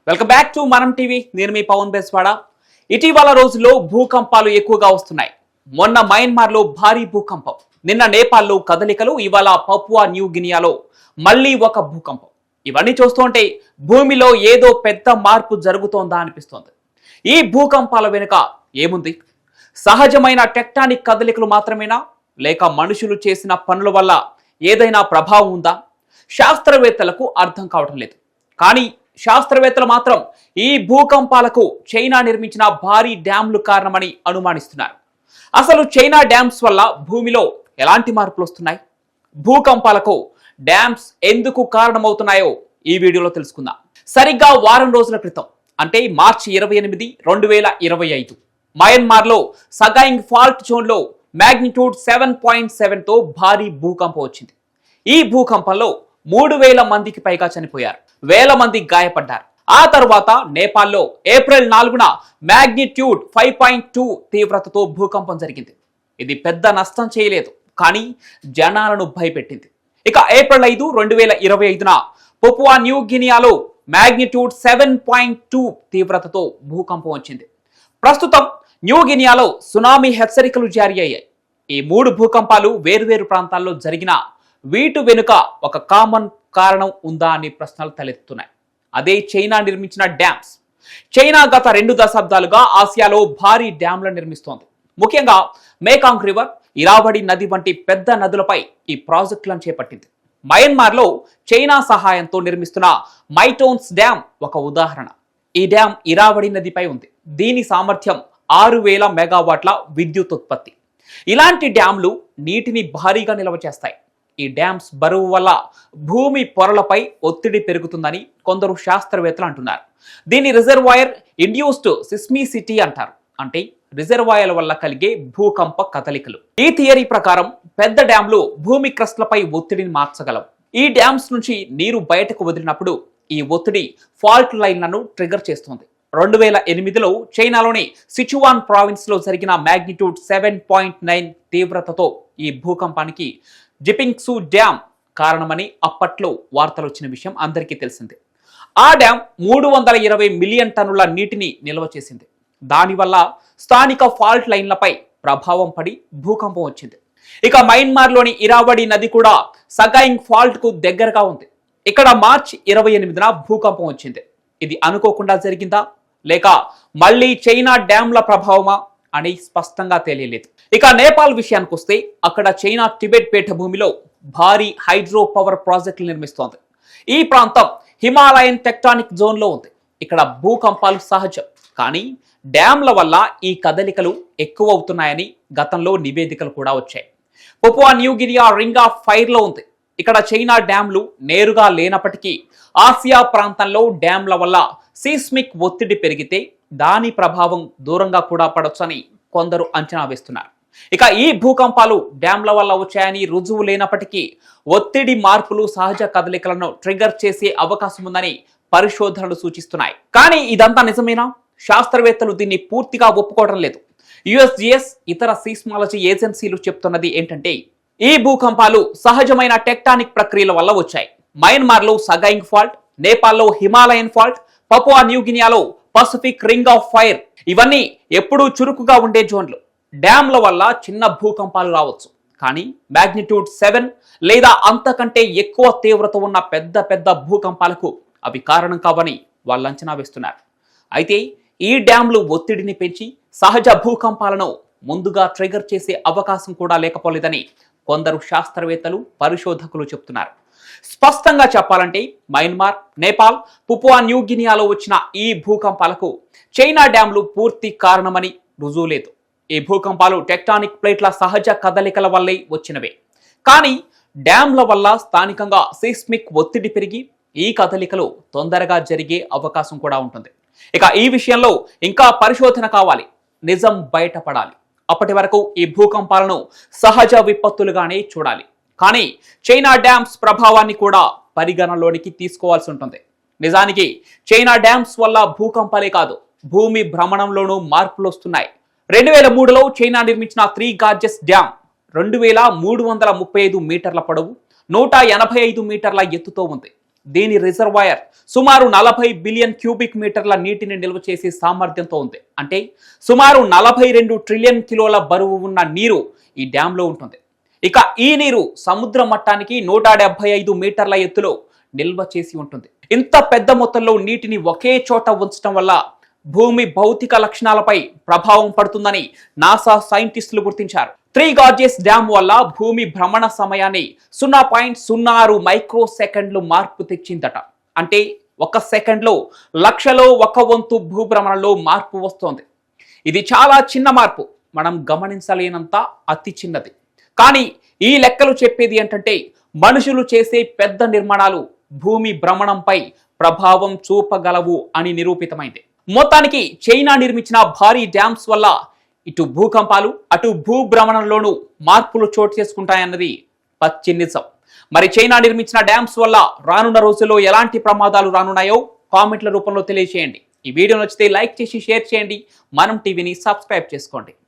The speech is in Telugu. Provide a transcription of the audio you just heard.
వెల్కమ్ బ్యాక్ టు మనం టీవీ. నేను మీ పవన్ బెస్వాడ. ఇటీవల రోజుల్లో భూకంపాలు ఎక్కువగా వస్తున్నాయి. మొన్న మయన్మార్లో భారీ భూకంపం, నిన్న నేపాల్లో కదలికలు, ఇవాళ పపువా న్యూ గినియాలో మళ్ళీ ఒక భూకంపం. ఇవన్నీ చూస్తుంటే భూమిలో ఏదో పెద్ద మార్పు జరుగుతోందా అనిపిస్తోంది. ఈ భూకంపాల వెనుక ఏముంది? సహజమైన టెక్టానిక్ కదలికలు మాత్రమేనా, లేక మనుషులు చేసిన పనుల వల్ల ఏదైనా ప్రభావం ఉందా? శాస్త్రవేత్తలకు అర్థం కావటం లేదు. కానీ శాస్త్రవేత్తలు మాత్రం ఈ భూకంపాలకు చైనా నిర్మించిన భారీ డ్యాంలు కారణమని అనుమానిస్తున్నారు. అసలు చైనా డ్యామ్స్ వల్ల భూమిలో ఎలాంటి మార్పులు వస్తున్నాయి? భూకంపాలకు డ్యామ్స్ ఎందుకు కారణమవుతున్నాయో ఈ వీడియోలో తెలుసుకుందాం. సరిగ్గా వారం రోజుల క్రితం, అంటే మార్చి 28, 2025 మయన్మార్లో సగాయింగ్ ఫాల్ట్ జోన్లో మ్యాగ్నిట్యూడ్ 7.7తో భారీ భూకంపం వచ్చింది. ఈ భూకంపంలో 3000 మందికి పైగా చనిపోయారు, వేల మంది గాయపడ్డారు. ఆ తర్వాత నేపాల్లో ఏప్రిల్ 4న మ్యాగ్నిట్యూడ్ 5.2 తీవ్రతతో భూకంపం జరిగింది. ఇది పెద్ద నష్టం చేయలేదు, కానీ జనాలను భయపెట్టింది. ఇక ఏప్రిల్ 5, 2025న పపువా న్యూ గినియాలో మ్యాగ్నిట్యూడ్ 7.2 తీవ్రతతో భూకంపం వచ్చింది. ప్రస్తుతం న్యూ గినియాలో సునామీ హెచ్చరికలు జారీ అయ్యాయి. ఈ 3 భూకంపాలు వేర్వేరు ప్రాంతాల్లో జరిగిన వీటి వెనుక ఒక కామన్ కారణం ఉందా అనే ప్రశ్నలు తలెత్తుతున్నాయి. అదే చైనా నిర్మించిన డ్యామ్స్. చైనా గత 2 దశాబ్దాలుగా ఆసియాలో భారీ డ్యాంలను నిర్మిస్తోంది. ముఖ్యంగా మేకాంగ్ రివర్, ఇరావడి నది వంటి పెద్ద నదులపై ఈ ప్రాజెక్టులను చేపట్టింది. మయన్మార్లో చైనా సహాయంతో నిర్మిస్తున్న మైటోన్స్ డ్యామ్ ఒక ఉదాహరణ. ఈ డ్యామ్ ఇరావడి నదిపై ఉంది. దీని సామర్థ్యం 6000 మెగావాట్ల విద్యుత్ ఉత్పత్తి. ఇలాంటి డ్యాంలు నీటిని భారీగా నిల్వ చేస్తాయి. ఈ డ్యామ్స్ బరువు వల్ల భూమి పొరలపై ఒత్తిడి పెరుగుతుందని కొందరు శాస్త్రవేత్తలు అంటున్నారు. దీని రిజర్వాయర్ ఇండ్యూస్డ్ సిస్మిసిటీ అంటారు, అంటే రిజర్వాయర్ల వల్ల కలిగే భూకంప కదలికలు. ఈ థియరీ ప్రకారం పెద్ద డ్యాంలు భూమి క్రస్ట్లపై ఒత్తిడిని మార్చగలవు. ఈ డ్యామ్స్ నుంచి నీరు బయటకు వదిలినప్పుడు ఈ ఒత్తిడి ఫాల్ట్ లైన్లను ట్రిగర్ చేస్తుంది. 2008లో చైనాలోని సిచువాన్ ప్రావిన్స్ లో జరిగిన మ్యాగ్నిట్యూడ్ 7.9 తీవ్రతతో ఈ భూకంపానికి జిపింగ్సు డ్యామ్ కారణమని అప్పట్లో వార్తలు వచ్చిన విషయం అందరికీ తెలిసిందే. ఆ డ్యామ్ 320 మిలియన్ టన్నుల నీటిని నిల్వ చేసింది. దానివల్ల స్థానిక ఫాల్ట్ లైన్లపై ప్రభావం పడి భూకంపం వచ్చింది. ఇక మయన్మార్లోని ఇరావడి నది కూడా సగాయింగ్ ఫాల్ట్ కు దగ్గరగా ఉంది. ఇక్కడ మార్చి 28న భూకంపం వచ్చింది. ఇది అనుకోకుండా జరిగిందా, లేక మళ్ళీ చైనా డ్యాంల ప్రభావమా అని స్పష్టంగా తెలియలేదు. ఇక నేపాల్ విషయానికి వస్తే, అక్కడ చైనా టిబెట్ పీఠభూమిలో భారీ హైడ్రో పవర్ ప్రాజెక్టులు నిర్మిస్తోంది. ఈ ప్రాంతం హిమాలయన్ టెక్టానిక్ జోన్లో ఉంది. ఇక్కడ భూకంపాలు సహజం, కానీ డ్యాంల వల్ల ఈ కదలికలు ఎక్కువ అవుతున్నాయని గతంలో నివేదికలు కూడా వచ్చాయి. Papua new Guinea ring of fire లో ఉంది. ఇక్కడ చైనా డ్యాంలు నేరుగా లేనప్పటికీ ఆసియా ప్రాంతంలో డ్యాంల వల్ల సీస్మిక్ ఒత్తిడి పెరిగితే దాని ప్రభావం దూరంగా కూడా పడొచ్చని కొందరు అంచనా వేస్తున్నారు. ఇక ఈ భూకంపాలు డ్యాంల వల్ల వచ్చాయని రుజువు లేనప్పటికీ ఒత్తిడి మార్పులు సహజ కదలికలను ట్రిగర్ చేసే అవకాశం ఉందని పరిశోధనలు సూచిస్తున్నాయి. కానీ ఇదంతా నిజమేనా? శాస్త్రవేత్తలు దీన్ని పూర్తిగా ఒప్పుకోవడం లేదు. యుఎస్జిఎస్, ఇతర సీస్మాలజీ ఏజెన్సీలు చెప్తున్నది ఏంటంటే, ఈ భూకంపాలు సహజమైన టెక్టానిక్ ప్రక్రియల వల్ల వచ్చాయి. మయన్మార్లో సగాయింగ్ ఫాల్ట్, నేపాల్లో హిమాలయన్ ఫాల్ట్, పపువా న్యూ గినియాలో పసిఫిక్ రింగ్ ఆఫ్ ఫైర్, ఇవన్నీ ఎప్పుడూ చురుకుగా ఉండే జోన్లు. డ్యాంల వల్ల చిన్న భూకంపాలు రావచ్చు, కానీ మ్యాగ్నిట్యూడ్ 7 లేదా అంతకంటే ఎక్కువ తీవ్రత ఉన్న పెద్ద పెద్ద భూకంపాలకు అవి కారణం కావని వాళ్ళు అంచనా వేస్తున్నారు. అయితే ఈ డ్యాంలు ఒత్తిడిని పెంచి సహజ భూకంపాలను ముందుగా ట్రిగర్ చేసే అవకాశం కూడా లేకపోలేదని కొందరు శాస్త్రవేత్తలు, పరిశోధకులు చెప్తున్నారు. స్పష్టంగా చెప్పాలంటే మయన్మార్, నేపాల్, పపువా న్యూ గినియాలో వచ్చిన ఈ భూకంపాలకు చైనా డ్యాంలు పూర్తి కారణమని రుజువు లేదు. ఈ భూకంపాలు టెక్టానిక్ ప్లేట్ల సహజ కదలికల వల్లే వచ్చినవే. కానీ డ్యాంల వల్ల స్థానికంగా సీస్మిక్ ఒత్తిడి పెరిగి ఈ కదలికలు తొందరగా జరిగే అవకాశం కూడా ఉంటుంది. ఇక ఈ విషయంలో ఇంకా పరిశోధన కావాలి, నిజం బయటపడాలి. అప్పటి వరకు ఈ భూకంపాలను సహజ విపత్తులుగానే చూడాలి. కానీ చైనా డ్యామ్స్ ప్రభావాన్ని కూడా పరిగణలోనికి తీసుకోవాల్సి ఉంటుంది. నిజానికి చైనా డ్యామ్స్ వల్ల భూకంపాలే కాదు, భూమి భ్రమణంలోనూ మార్పులు వస్తున్నాయి. 2003లో చైనా నిర్మించిన 3 గార్జెస్ డ్యామ్ 2335 మీటర్ల పొడవు, 185 మీటర్ల ఎత్తుతో ఉంది. దీని రిజర్వాయర్ సుమారు 40 బిలియన్ క్యూబిక్ మీటర్ల నీటిని నిల్వ చేసే సామర్థ్యంతో ఉంది. అంటే సుమారు 42 ట్రిలియన్ కిలోల బరువు ఉన్న నీరు ఈ డ్యాంలో ఉంటుంది. ఇక ఈ నీరు సముద్ర మట్టానికి 175 మీటర్ల ఎత్తులో నిల్వ చేసి ఉంటుంది. ఇంత పెద్ద మొత్తంలో నీటిని ఒకే చోట ఉంచడం వల్ల భూమి భౌతిక లక్షణాలపై ప్రభావం పడుతుందని నాసా సైంటిస్టులు గుర్తించారు. త్రీ గార్జెస్ డ్యామ్ వల్ల భూమి భ్రమణ సమయాన్ని 0.06 మైక్రో సెకండ్లు మార్పు తెచ్చిందట. అంటే 1 సెకండ్లో లక్షలో 1/1 భూభ్రమణలో మార్పు వస్తోంది. ఇది చాలా చిన్న మార్పు, మనం గమనించలేనంత అతి చిన్నది. కానీ ఈ లెక్కలు చెప్పేది ఏంటంటే మనుషులు చేసే పెద్ద నిర్మాణాలు భూమి భ్రమణంపై ప్రభావం చూపగలవు అని నిరూపితమైంది. మొత్తానికి చైనా నిర్మించిన భారీ డ్యామ్స్ వల్ల ఇటు భూకంపాలు అటు భూభ్రమణంలోనూ మార్పులు చోటు చేసుకుంటాయన్నది పచ్చి నిజం. మరి చైనా నిర్మించిన డ్యామ్స్ వల్ల రానున్న రోజుల్లో ఎలాంటి ప్రమాదాలు రానున్నాయో కామెంట్ల రూపంలో తెలియజేయండి. ఈ వీడియో నచ్చితే లైక్ చేసి షేర్ చేయండి. మనం టీవీని సబ్స్క్రైబ్ చేసుకోండి.